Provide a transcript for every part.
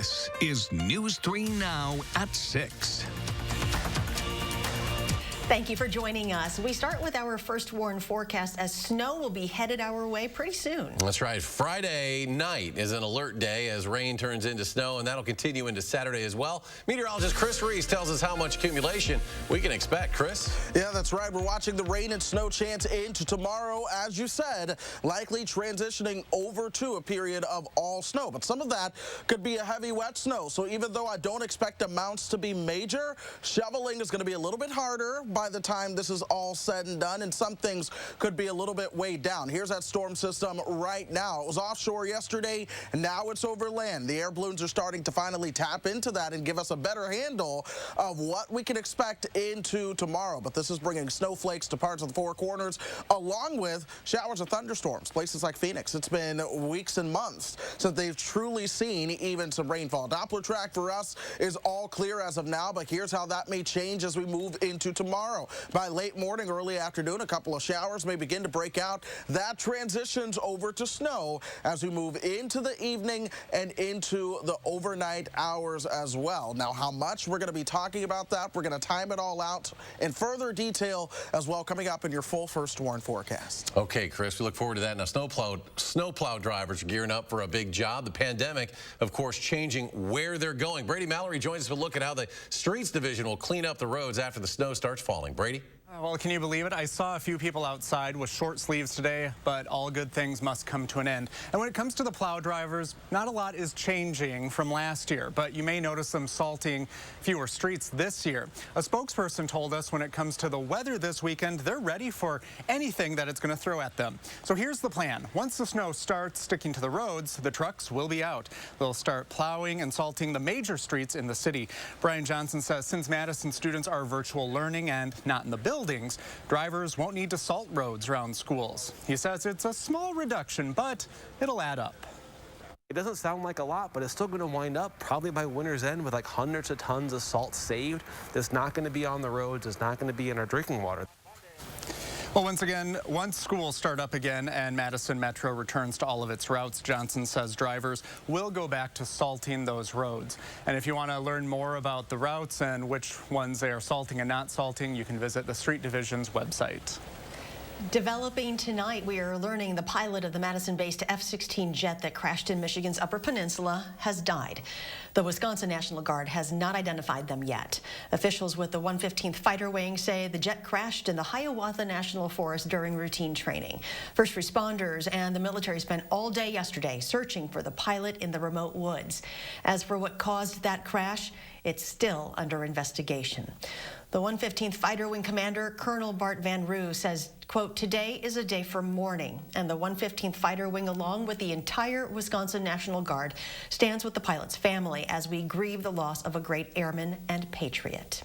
This is News 3 Now at 6. Thank you for joining us. We start with our first warn forecast as snow will be headed our way pretty soon. That's right. Friday night is an alert day as rain turns into snow, and that'll continue into Saturday as well. Meteorologist Chris Reese tells us how much accumulation we can expect. Chris? Yeah, that's right. We're watching the rain and snow chance into tomorrow, as you said, likely transitioning over to a period of all snow. But some of that could be a heavy, wet snow. So even though I don't expect amounts to be major, shoveling is going to be a little bit harder by the time this is all said and done, and some things could be a little bit weighed down. Here's that storm system right now. It was offshore yesterday, and now it's over land. The air balloons are starting to finally tap into that and give us a better handle of what we can expect into tomorrow. But this is bringing snowflakes to parts of the Four Corners, along with showers of thunderstorms. Places like Phoenix, it's been weeks and months since they've truly seen even some rainfall. Doppler track for us is all clear as of now, but here's how that may change as we move into tomorrow. By late morning, early afternoon, a couple of showers may begin to break out. That transitions over to snow as we move into the evening and into the overnight hours as well. Now, how much? We're going to be talking about that. We're going to time it all out in further detail as well coming up in your full first warn forecast. Okay, Chris, we look forward to that. Now, snowplow drivers are gearing up for a big job. The pandemic, of course, changing where they're going. Brady Mallory joins us with a look at how the Streets Division will clean up the roads after the snow starts falling. Brady? Well, can you believe it? I saw a few people outside with short sleeves today, but all good things must come to an end. And when it comes to the plow drivers, not a lot is changing from last year, but you may notice them salting fewer streets this year. A spokesperson told us when it comes to the weather this weekend, they're ready for anything that it's going to throw at them. So here's the plan. Once the snow starts sticking to the roads, the trucks will be out. They'll start plowing and salting the major streets in the city. Brian Johnson says since Madison students are virtual learning and not in the buildings, drivers won't need to salt roads around schools. He says it's a small reduction, but it'll add up. It doesn't sound like a lot, but it's still going to wind up probably by winter's end with like hundreds of tons of salt saved. That's not going to be on the roads. It's not going to be in our drinking water. Well, once again, once schools start up again and Madison Metro returns to all of its routes, Johnson says drivers will go back to salting those roads. And if you want to learn more about the routes and which ones they are salting and not salting, you can visit the Street Division's website. Developing tonight, we are learning the pilot of the Madison-based F16 jet that crashed in Michigan's Upper Peninsula has died. The Wisconsin National Guard has not identified them yet. Officials with the 115th Fighter Wing say the jet crashed in the Hiawatha National Forest during routine training. First responders and the military spent all day yesterday searching for the pilot in the remote woods. As for what caused that crash, it's still under investigation. The 115th Fighter Wing Commander, Colonel Bart Van Roo, says, quote, "Today is a day for mourning, and the 115th Fighter Wing, along with the entire Wisconsin National Guard, stands with the pilot's family as we grieve the loss of a great airman and patriot."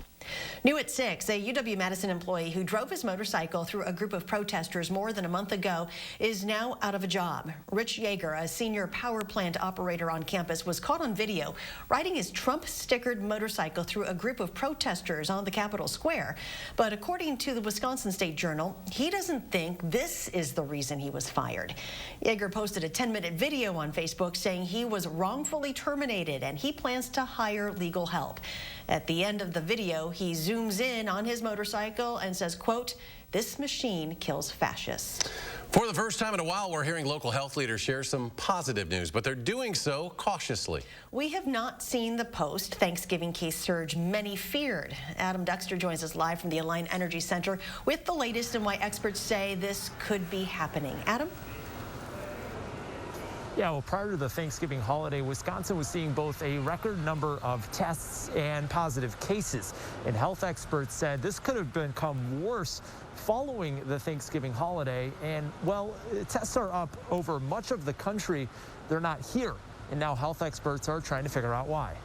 New at 6, a UW-Madison employee who drove his motorcycle through a group of protesters more than a month ago is now out of a job. Rich Yeager, a senior power plant operator on campus, was caught on video riding his Trump-stickered motorcycle through a group of protesters on the Capitol Square. But according to the Wisconsin State Journal, he doesn't think this is the reason he was fired. Yeager posted a 10-minute video on Facebook saying he was wrongfully terminated and he plans to hire legal help. At the end of the video, he zooms in on his motorcycle and says, quote, "This machine kills fascists." For the first time in a while, we're hearing local health leaders share some positive news, but they're doing so cautiously. We have not seen the post-Thanksgiving case surge many feared. Adam Dexter joins us live from the Align Energy Center with the latest and why experts say this could be happening. Adam? Yeah, well, prior to the Thanksgiving holiday, Wisconsin was seeing both a record number of tests and positive cases. And health experts said this could have become worse following the Thanksgiving holiday. And, well, tests are up over much of the country. They're not here. And now health experts are trying to figure out why.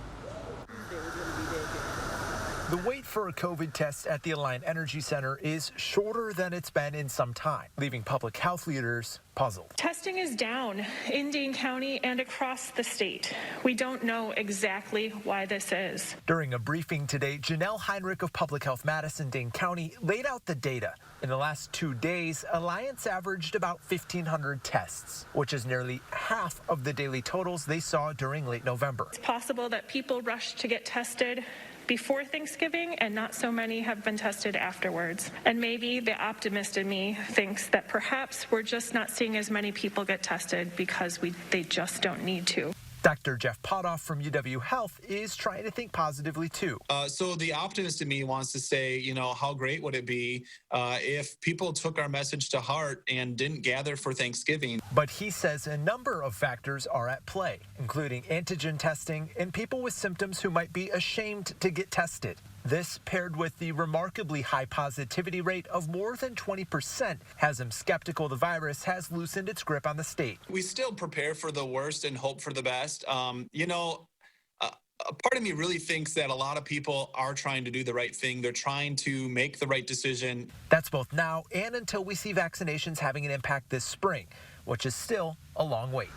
The wait for a COVID test at the Alliant Energy Center is shorter than it's been in some time, leaving public health leaders puzzled. Testing is down in Dane County and across the state. We don't know exactly why this is. During a briefing today, Janelle Heinrich of Public Health Madison, Dane County laid out the data. In the last 2 days, Alliance averaged about 1,500 tests, which is nearly half of the daily totals they saw during late November. It's possible that people rushed to get tested before Thanksgiving and not so many have been tested afterwards. And maybe the optimist in me thinks that perhaps we're just not seeing as many people get tested because they just don't need to. Dr. Jeff Potoff from UW Health is trying to think positively, too. So the optimist in me wants to say, how great would it be if people took our message to heart and didn't gather for Thanksgiving? But he says a number of factors are at play, including antigen testing and people with symptoms who might be ashamed to get tested. This, paired with the remarkably high positivity rate of more than 20%, has him skeptical the virus has loosened its grip on the state. We still prepare for the worst and hope for the best. A part of me really thinks that a lot of people are trying to do the right thing. They're trying to make the right decision. That's both now and until we see vaccinations having an impact this spring, which is still a long wait.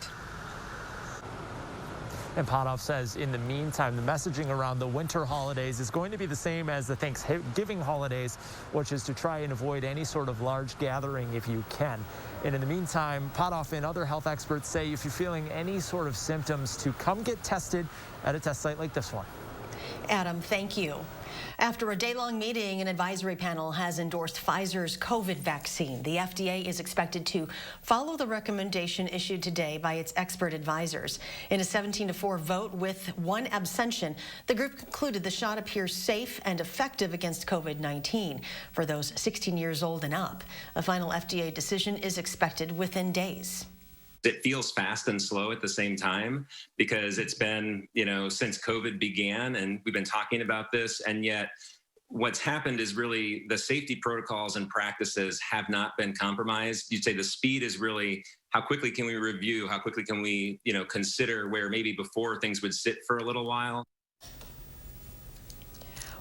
And Potoff says in the meantime, the messaging around the winter holidays is going to be the same as the Thanksgiving holidays, which is to try and avoid any sort of large gathering if you can. And in the meantime, Potoff and other health experts say if you're feeling any sort of symptoms to come get tested at a test site like this one. Adam, thank you. After a day-long meeting, an advisory panel has endorsed Pfizer's COVID vaccine. The FDA is expected to follow the recommendation issued today by its expert advisors. In a 17-4 vote with one abstention, the group concluded the shot appears safe and effective against COVID-19 for those 16 years old and up. A final FDA decision is expected within days. It feels fast and slow at the same time because it's been, since COVID began and we've been talking about this. And yet what's happened is really the safety protocols and practices have not been compromised. You'd say the speed is really how quickly can we review? How quickly can we, consider where maybe before things would sit for a little while?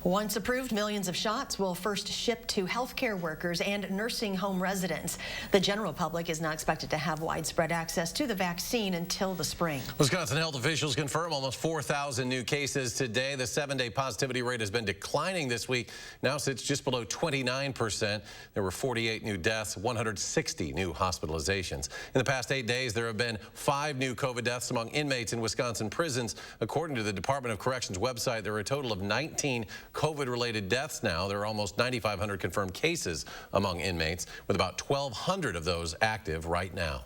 Once approved, millions of shots will first ship to healthcare workers and nursing home residents. The general public is not expected to have widespread access to the vaccine until the spring. Wisconsin health officials confirm almost 4,000 new cases today. The 7-day positivity rate has been declining this week. Now sits just below 29%. There were 48 new deaths, 160 new hospitalizations. In the past 8 days, there have been 5 new COVID deaths among inmates in Wisconsin prisons. According to the Department of Corrections website, there are a total of 19 COVID-related deaths now. There are almost 9,500 confirmed cases among inmates, with about 1,200 of those active right now.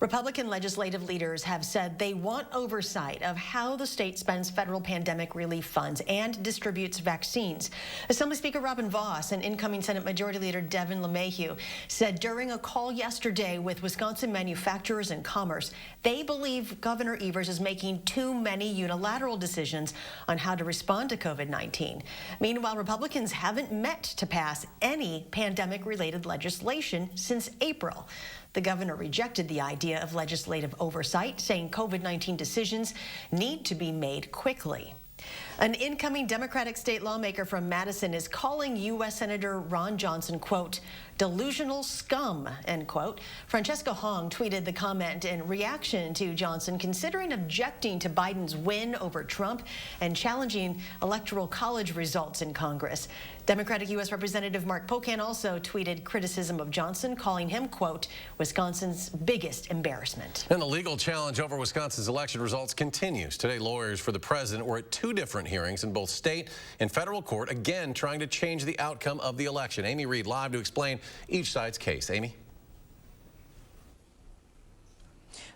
Republican legislative leaders have said they want oversight of how the state spends federal pandemic relief funds and distributes vaccines. Assembly Speaker Robin Vos and incoming Senate Majority Leader Devin LeMahieu said during a call yesterday with Wisconsin Manufacturers and Commerce, they believe Governor Evers is making too many unilateral decisions on how to respond to COVID-19. Meanwhile, Republicans haven't met to pass any pandemic-related legislation since April. The governor rejected the idea of legislative oversight, saying COVID-19 decisions need to be made quickly. An incoming Democratic state lawmaker from Madison is calling U.S. Senator Ron Johnson, quote, delusional scum, end quote. Francesca Hong tweeted the comment in reaction to Johnson considering objecting to Biden's win over Trump and challenging electoral college results in Congress. Democratic U.S. Representative Mark Pocan also tweeted criticism of Johnson, calling him, quote, Wisconsin's biggest embarrassment. And the legal challenge over Wisconsin's election results continues. Today, lawyers for the president were at 2 different hearings in both state and federal court, again trying to change the outcome of the election. Amy Reed live to explain each side's case. Amy?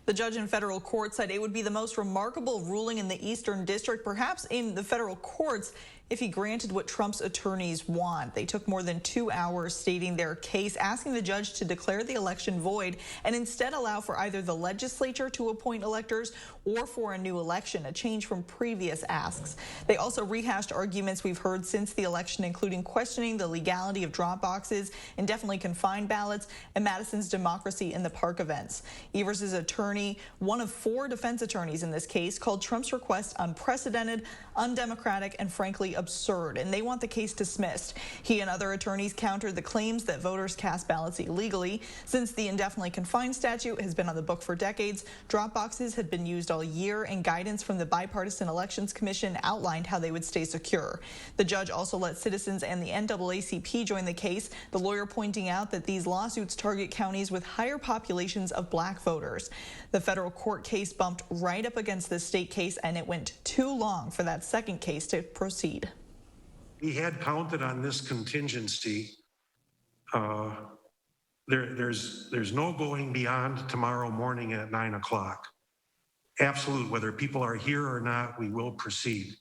The judge in federal court said it would be the most remarkable ruling in the Eastern District, perhaps in the federal courts, if he granted what Trump's attorneys want. They took more than 2 hours stating their case, asking the judge to declare the election void and instead allow for either the legislature to appoint electors or for a new election, a change from previous asks. They also rehashed arguments we've heard since the election, including questioning the legality of drop boxes, indefinitely confined ballots, and Madison's democracy in the park events. Evers' attorney, one of 4 defense attorneys in this case, called Trump's request unprecedented, undemocratic, and frankly simply absurd, and they want the case dismissed. He and other attorneys countered the claims that voters cast ballots illegally. Since the indefinitely confined statute has been on the book for decades, drop boxes had been used all year, and guidance from the Bipartisan Elections Commission outlined how they would stay secure. The judge also let citizens and the NAACP join the case, the lawyer pointing out that these lawsuits target counties with higher populations of black voters. The federal court case bumped right up against the state case, and it went too long for that second case to proceed. We had counted on this contingency. There's no going beyond tomorrow morning at 9 o'clock. Absolute, whether people are here or not, we will proceed.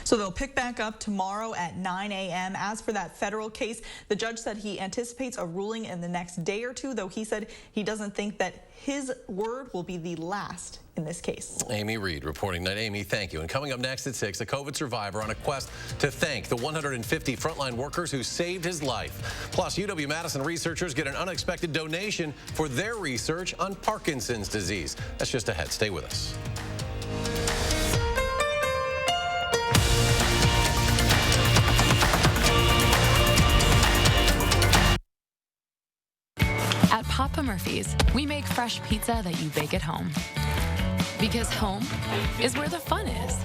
So they'll pick back up tomorrow at 9 a.m. As for that federal case, the judge said he anticipates a ruling in the next day or two, though he said he doesn't think that his word will be the last in this case. Amy Reed reporting that. Amy, thank you. And coming up next at 6, a COVID survivor on a quest to thank the 150 frontline workers who saved his life. Plus, UW-Madison researchers get an unexpected donation for their research on Parkinson's disease. That's just ahead. Stay with us. At Papa Murphy's, we make fresh pizza that you bake at home. Because home is where the fun is.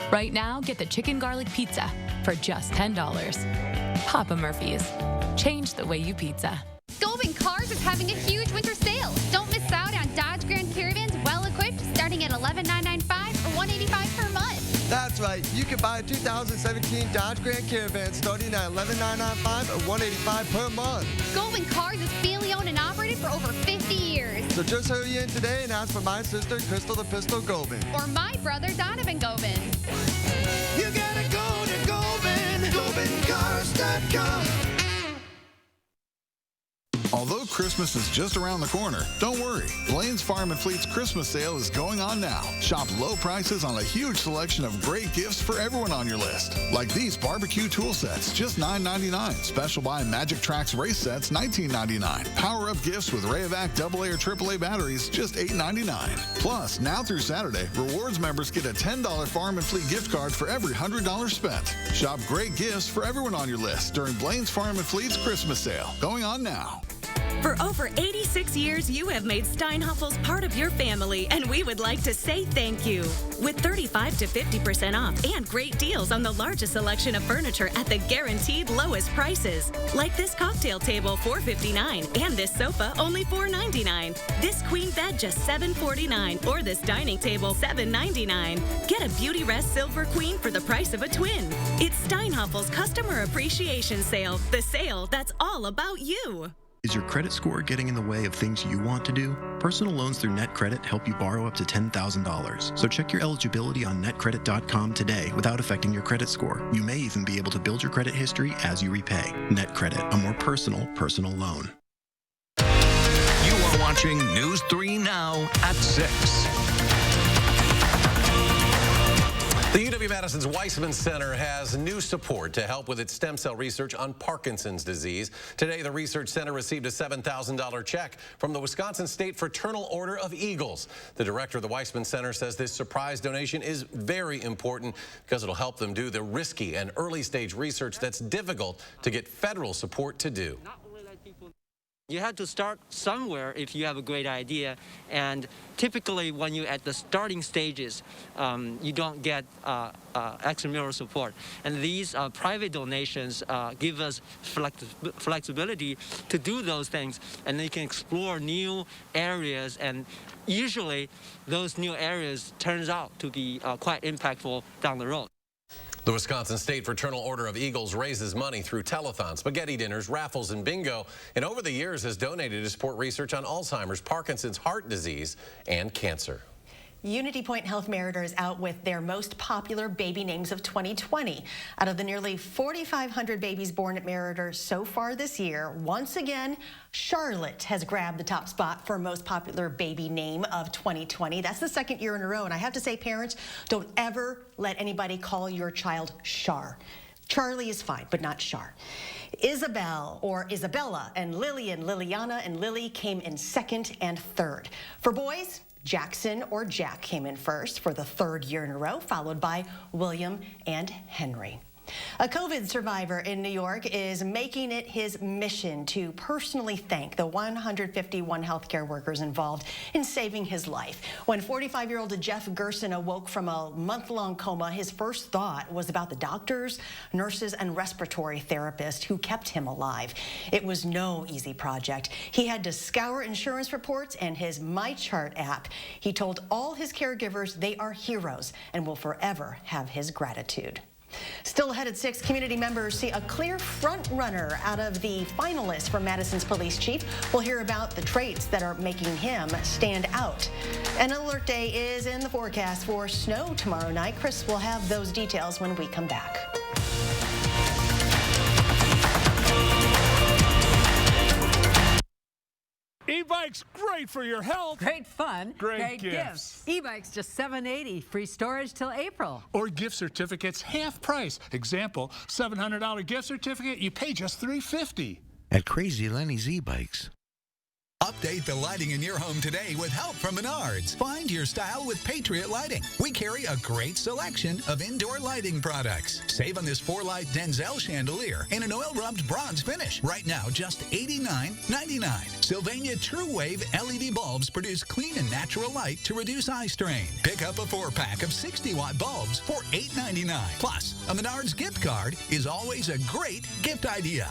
Right now, get the chicken garlic pizza for just $10. Papa Murphy's. Change the way you pizza. Golden Cars is having a huge winter sale. Don't miss out on Dodge Grand Caravans well-equipped starting at $11,995 or $185 per month. That's right. You can buy a 2017 Dodge Grand Caravan starting at $11,995 or $185 per month. Golden Cars is family owned and operated for over 50 years. So just hurry in today and ask for my sister, Crystal the Pistol Gobin. Or my brother, Donovan Gobin. You gotta go to Gobin. GobinCars.com. Although Christmas is just around the corner, don't worry. Blaine's Farm and Fleet's Christmas sale is going on now. Shop low prices on a huge selection of great gifts for everyone on your list. Like these barbecue tool sets, just $9.99. Special buy Magic Tracks race sets, $19.99. Power-up gifts with Rayovac AA or AAA batteries, just $8.99. Plus, now through Saturday, rewards members get a $10 Farm and Fleet gift card for every $100 spent. Shop great gifts for everyone on your list during Blaine's Farm and Fleet's Christmas sale. Going on now. For over 86 years, you have made Steinhafels part of your family, and we would like to say thank you. With 35 to 50% off and great deals on the largest selection of furniture at the guaranteed lowest prices. Like this cocktail table, $459, and this sofa, only $499. This queen bed, just $749, or this dining table, $799. Get a Beauty Rest Silver Queen for the price of a twin. It's Steinhafels Customer Appreciation Sale, the sale that's all about you. Is your credit score getting in the way of things you want to do? Personal loans through NetCredit help you borrow up to $10,000. So check your eligibility on netcredit.com today without affecting your credit score. You may even be able to build your credit history as you repay. NetCredit, a more personal loan. You are watching News 3 Now at 6. The UW-Madison's Weissman Center has new support to help with its stem cell research on Parkinson's disease. Today, the research center received a $7,000 check from the Wisconsin State Fraternal Order of Eagles. The director of the Weissman Center says this surprise donation is very important because it'll help them do the risky and early stage research that's difficult to get federal support to do. You have to start somewhere if you have a great idea, and typically when you're at the starting stages, you don't get extramural support. And these private donations give us flexibility to do those things, and they can explore new areas, and usually those new areas turns out to be quite impactful down the road. The Wisconsin State Fraternal Order of Eagles raises money through telethons, spaghetti dinners, raffles, and bingo, and over the years has donated to support research on Alzheimer's, Parkinson's, heart disease, and cancer. Unity Point Health Meritor is out with their most popular baby names of 2020. Out of the nearly 4,500 babies born at Meritor so far this year, once again, Charlotte has grabbed the top spot for most popular baby name of 2020. That's the second year in a row, and I have to say, parents, don't ever let anybody call your child Char. Charlie is fine, but not Char. Isabel or Isabella and Lily and Liliana and Lily came in second and third. For boys, Jackson, or Jack, came in first for the third year in a row, followed by William and Henry. A COVID survivor in New York is making it his mission to personally thank the 151 healthcare workers involved in saving his life. When 45-year-old Jeff Gerson awoke from a month-long coma, his first thought was about the doctors, nurses, and respiratory therapists who kept him alive. It was no easy project. He had to scour insurance reports and his MyChart app. He told all his caregivers they are heroes and will forever have his gratitude. Still ahead at 6, community members see a clear front runner out of the finalists for Madison's police chief. We'll hear about the traits that are making him stand out. An alert day is in the forecast for snow tomorrow night. Chris will have those details when we come back. E-bikes, great for your health. Great fun. Great gifts. E-bikes just $780. Free storage till April. Or gift certificates half price. Example, $700 gift certificate, you pay just $350. At Crazy Lenny's E-Bikes. Update the lighting in your home today with help from Menards. Find your style with Patriot Lighting. We carry a great selection of indoor lighting products. Save on this 4-light Denzel chandelier and an oil-rubbed bronze finish. Right now, just $89.99. Sylvania True Wave LED bulbs produce clean and natural light to reduce eye strain. Pick up a 4-pack of 60-watt bulbs for $8.99. Plus, a Menards gift card is always a great gift idea.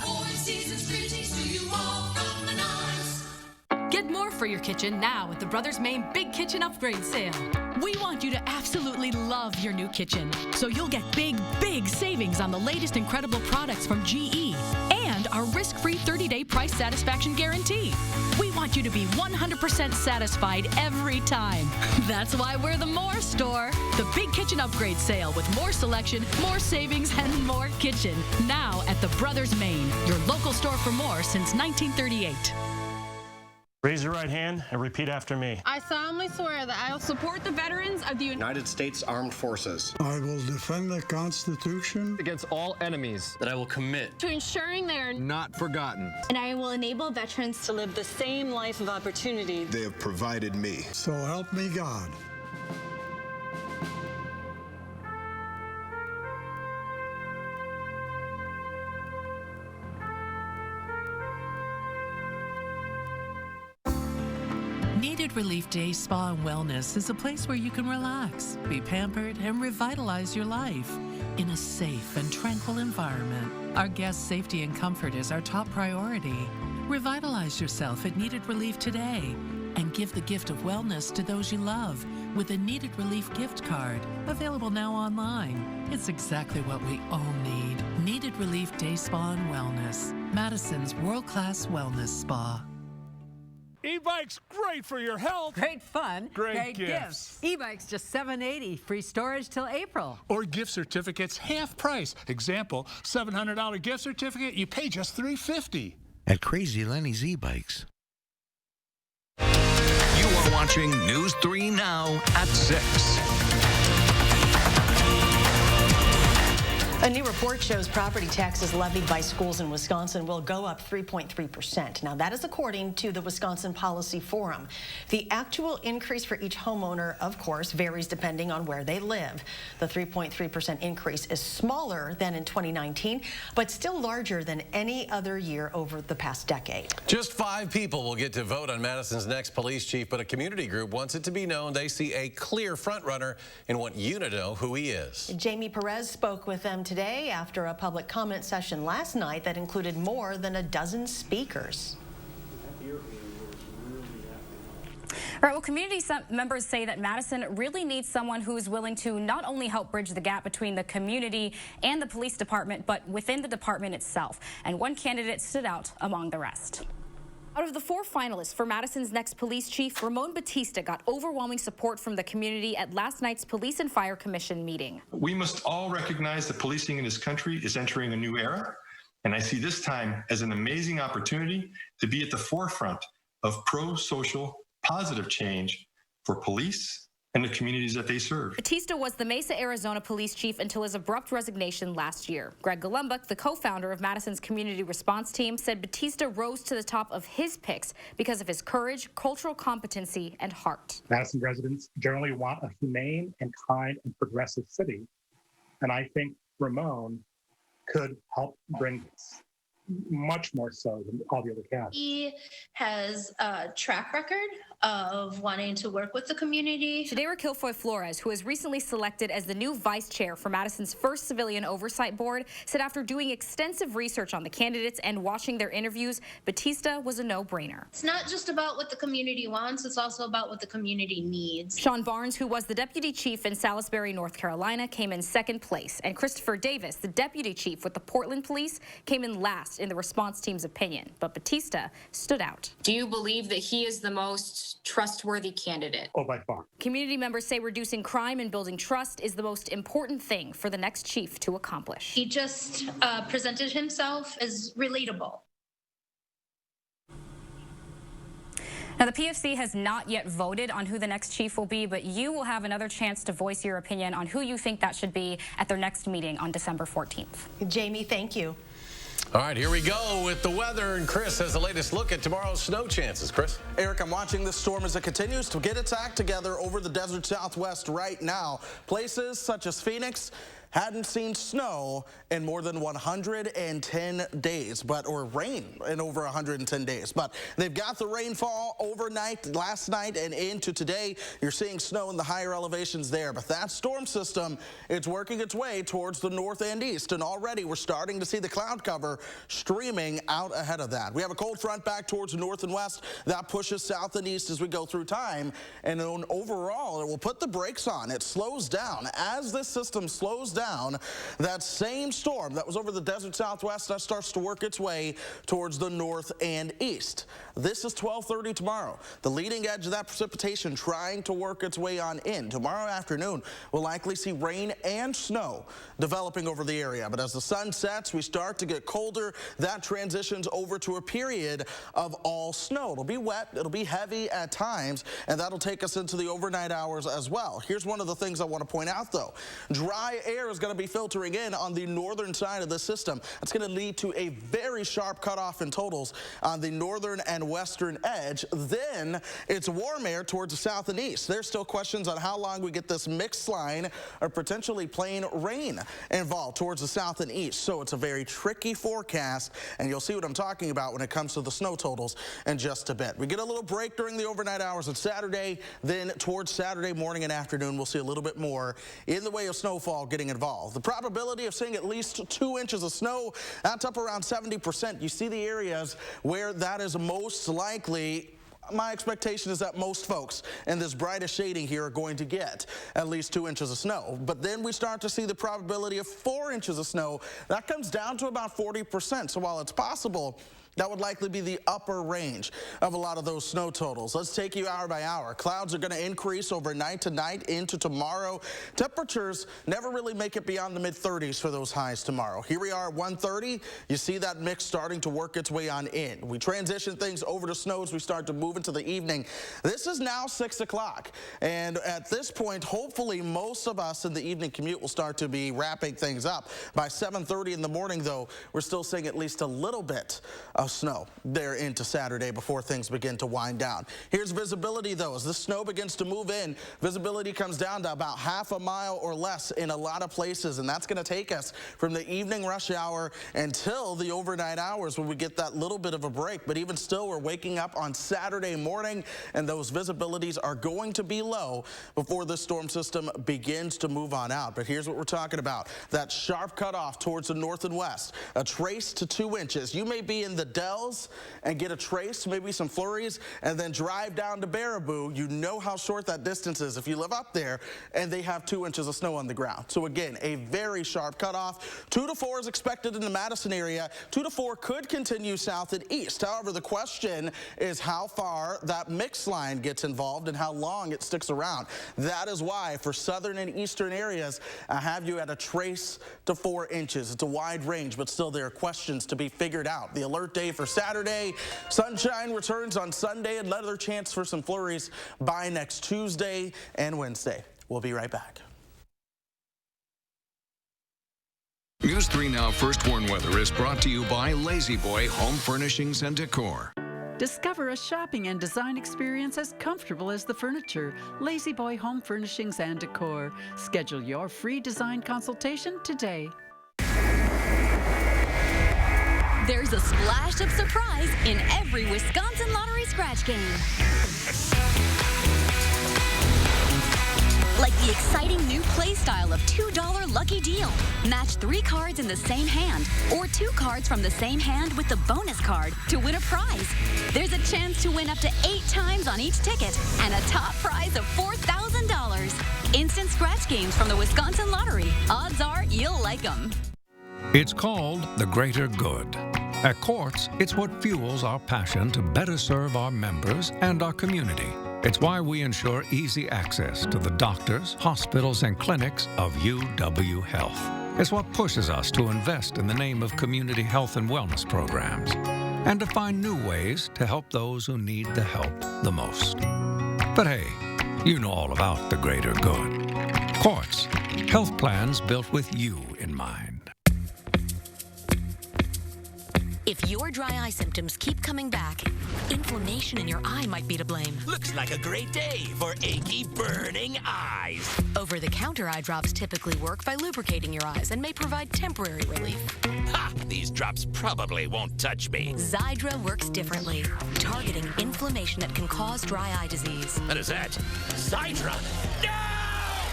Get more for your kitchen now at the Brothers Main Big Kitchen Upgrade Sale. We want you to absolutely love your new kitchen, so you'll get big savings on the latest incredible products from GE and our risk-free 30-day price satisfaction guarantee. We want you to be 100% satisfied every time. That's why we're the More Store. The Big Kitchen Upgrade Sale with more selection, more savings, and more kitchen. Now at the Brothers Main, your local store for more since 1938. Raise your right hand and repeat after me. I solemnly swear that I will support the veterans of the United States Armed Forces. I will defend the Constitution Against all enemies. That I will commit to ensuring they are not forgotten. And I will enable veterans to live the same life of opportunity they have provided me. So help me God. Needed Relief Day Spa and Wellness is a place where you can relax, be pampered, and revitalize your life in a safe and tranquil environment. Our guests' safety and comfort is our top priority. Revitalize yourself at Needed Relief today and give the gift of wellness to those you love with a Needed Relief gift card, available now online. It's exactly what we all need. Needed Relief Day Spa and Wellness, Madison's world-class wellness spa. E-bikes, great for your health. Great fun. Great gifts. E-bikes just $780. Free storage till April. Or gift certificates half price. Example, $700 gift certificate, you pay just $350. At Crazy Lenny's E-Bikes. You are watching News 3 Now at 6. A new report shows property taxes levied by schools in Wisconsin will go up 3.3%. Now, that is according to the Wisconsin Policy Forum. The actual increase for each homeowner, of course, varies depending on where they live. The 3.3% increase is smaller than in 2019, but still larger than any other year over the past decade. Just 5 people will get to vote on Madison's next police chief, but a community group wants it to be known they see a clear frontrunner and want you to know who he is. Jamie Perez spoke with them today after a public comment session last night that included more than a dozen speakers. Right, well, community members say that Madison really needs someone who's willing to not only help bridge the gap between the community and the police department, but within the department itself. And one candidate stood out among the rest. Out of the 4 finalists for Madison's next police chief, Ramon Batista got overwhelming support from the community at last night's Police and Fire Commission meeting. We must all recognize that policing in this country is entering a new era, and I see this time as an amazing opportunity to be at the forefront of pro-social, positive change for police and the communities that they serve. Batista was the Mesa, Arizona police chief until his abrupt resignation last year. Greg Golumbuk, the co-founder of Madison's community response team, said Batista rose to the top of his picks because of his courage, cultural competency, and heart. Madison residents generally want a humane and kind and progressive city. And I think Ramon could help bring this, much more so than all the other candidates. He has a track record of wanting to work with the community. Shadera Kilfoy Flores, who was recently selected as the new vice chair for Madison's first civilian oversight board, said after doing extensive research on the candidates and watching their interviews, Batista was a no-brainer. It's not just about what the community wants, it's also about what the community needs. Sean Barnes, who was the deputy chief in Salisbury, North Carolina, came in second place, and Christopher Davis, the deputy chief with the Portland Police, came in last in the response team's opinion. But Batista stood out. Do you believe that he is the most trustworthy candidate? Oh, by far. Community members say reducing crime and building trust is the most important thing for the next chief to accomplish. He just presented himself as relatable. Now, the PFC has not yet voted on who the next chief will be, but you will have another chance to voice your opinion on who you think that should be at their next meeting on December 14th. Jamie, thank you. All right, here we go with the weather, and Chris has the latest look at tomorrow's snow chances. Chris? Eric, I'm watching this storm as it continues to get its act together over the desert southwest right now. Places such as Phoenix hadn't seen snow in more than 110 days, or rain in over 110 days. But they've got the rainfall overnight, last night, and into today. You're seeing snow in the higher elevations there. But that storm system, it's working its way towards the north and east. And already we're starting to see the cloud cover streaming out ahead of that. We have a cold front back towards the north and west. That pushes south and east as we go through time. And overall, it will put the brakes on. It slows down. As this system slows down, that same storm that was over the desert southwest that starts to work its way towards the north and east. This is 12:30 tomorrow. The leading edge of that precipitation trying to work its way on in. Tomorrow afternoon, we'll likely see rain and snow developing over the area. But as the sun sets, we start to get colder. That transitions over to a period of all snow. It'll be wet, it'll be heavy at times, and that'll take us into the overnight hours as well. Here's one of the things I want to point out, though. Dry air is going to be filtering in on the northern side of the system. That's going to lead to a very sharp cutoff in totals on the northern and western edge. Then it's warm air towards the south and east. There's still questions on how long we get this mixed line or potentially plain rain involved towards the south and east. So it's a very tricky forecast, and you'll see what I'm talking about when it comes to the snow totals in just a bit. We get a little break during the overnight hours on Saturday. Then towards Saturday morning and afternoon, we'll see a little bit more in the way of snowfall getting involved. The probability of seeing at least 2 inches of snow, that's up around 70%. You see the areas where that is most likely. My expectation is that most folks in this brightest shading here are going to get at least 2 inches of snow. But then we start to see the probability of 4 inches of snow. That comes down to about 40%. So while it's possible, that would likely be the upper range of a lot of those snow totals. Let's take you hour by hour. Clouds are going to increase overnight tonight into tomorrow. Temperatures never really make it beyond the mid-30s for those highs tomorrow. Here we are at 1:30. You see that mix starting to work its way on in. We transition things over to snow as we start to move into the evening. This is now 6 o'clock. And at this point, hopefully most of us in the evening commute will start to be wrapping things up. By 7:30 in the morning, though, we're still seeing at least a little bit of snow there into Saturday before things begin to wind down. Here's visibility, though. As the snow begins to move in, visibility comes down to about half a mile or less in a lot of places, and that's going to take us from the evening rush hour until the overnight hours when we get that little bit of a break. But even still, we're waking up on Saturday morning, and those visibilities are going to be low before the storm system begins to move on out. But here's what we're talking about. That sharp cutoff towards the north and west, a trace to 2 inches. You may be in the Dells and get a trace, maybe some flurries, and then drive down to Baraboo. You know how short that distance is if you live up there, and they have 2 inches of snow on the ground. So again, a very sharp cutoff. 2 to 4 is expected in the Madison area. 2 to 4 could continue south and east. However, the question is how far that mix line gets involved and how long it sticks around. That is why for southern and eastern areas, I have you at a trace to 4 inches. It's a wide range, but still there are questions to be figured out. The alert day for Saturday. Sunshine returns on Sunday. Another chance for some flurries by next Tuesday and Wednesday. We'll be right back. News 3 Now First Warn Weather is brought to you by Lazy Boy Home Furnishings and Decor. Discover a shopping and design experience as comfortable as the furniture. Lazy Boy Home Furnishings and Decor. Schedule your free design consultation today. There's a splash of surprise in every Wisconsin Lottery scratch game. Like the exciting new play style of $2 Lucky Deal. Match 3 cards in the same hand or 2 cards from the same hand with the bonus card to win a prize. There's a chance to win up to 8 times on each ticket and a top prize of $4,000. Instant scratch games from the Wisconsin Lottery. Odds are you'll like them. It's called the greater good. At Quartz, it's what fuels our passion to better serve our members and our community. It's why we ensure easy access to the doctors, hospitals, and clinics of UW Health. It's what pushes us to invest in the name of community health and wellness programs and to find new ways to help those who need the help the most. But hey, you know all about the greater good. Quartz, health plans built with you in mind. If your dry eye symptoms keep coming back, inflammation in your eye might be to blame. Looks like a great day for achy, burning eyes. Over-the-counter eye drops typically work by lubricating your eyes and may provide temporary relief. Ha! These drops probably won't touch me. Xiidra works differently, targeting inflammation that can cause dry eye disease. What is that? Xiidra? No!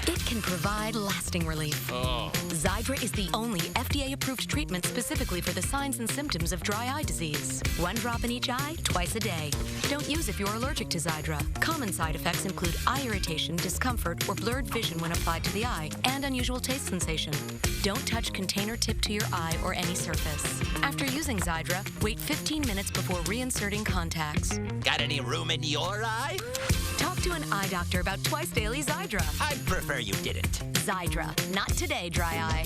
It can provide lasting relief. Oh. Xiidra is the only FDA-approved treatment specifically for the signs and symptoms of dry eye disease. 1 drop in each eye, twice a day. Don't use if you're allergic to Xiidra. Common side effects include eye irritation, discomfort, or blurred vision when applied to the eye, and unusual taste sensation. Don't touch container tip to your eye or any surface. After using Xiidra, wait 15 minutes before reinserting contacts. Got any room in your eye? Talk to an eye doctor about twice daily Xiidra. I'd prefer you didn't. Xiidra. Not today, dry eye.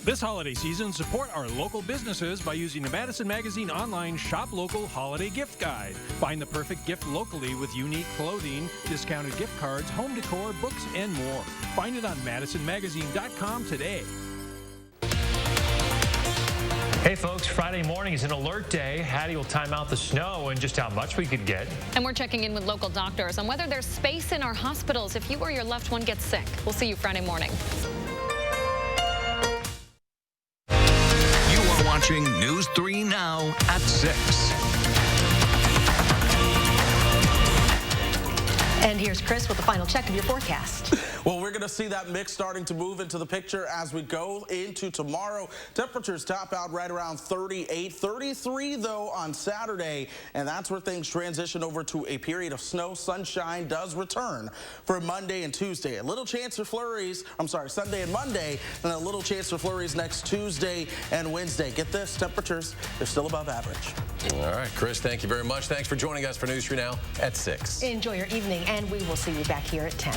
This holiday season, support our local businesses by using the Madison Magazine online Shop Local Holiday Gift Guide. Find the perfect gift locally with unique clothing, discounted gift cards, home decor, books, and more. Find it on MadisonMagazine.com today. Hey folks, Friday morning is an alert day. Hattie will time out the snow and just how much we could get. And we're checking in with local doctors on whether there's space in our hospitals if you or your loved one gets sick. We'll see you Friday morning. You are watching News 3 Now at 6. And here's Chris with the final check of your forecast. Well, we're going to see that mix starting to move into the picture as we go into tomorrow. Temperatures top out right around 38, 33 though on Saturday, and that's where things transition over to a period of snow. Sunshine does return for Monday and Tuesday. A little chance for flurries, Sunday and Monday, and a little chance for flurries next Tuesday and Wednesday. Get this, temperatures, they're still above average. All right, Chris, thank you very much. Thanks for joining us for News 3 Now at 6. Enjoy your evening, and we will see you back here at 10.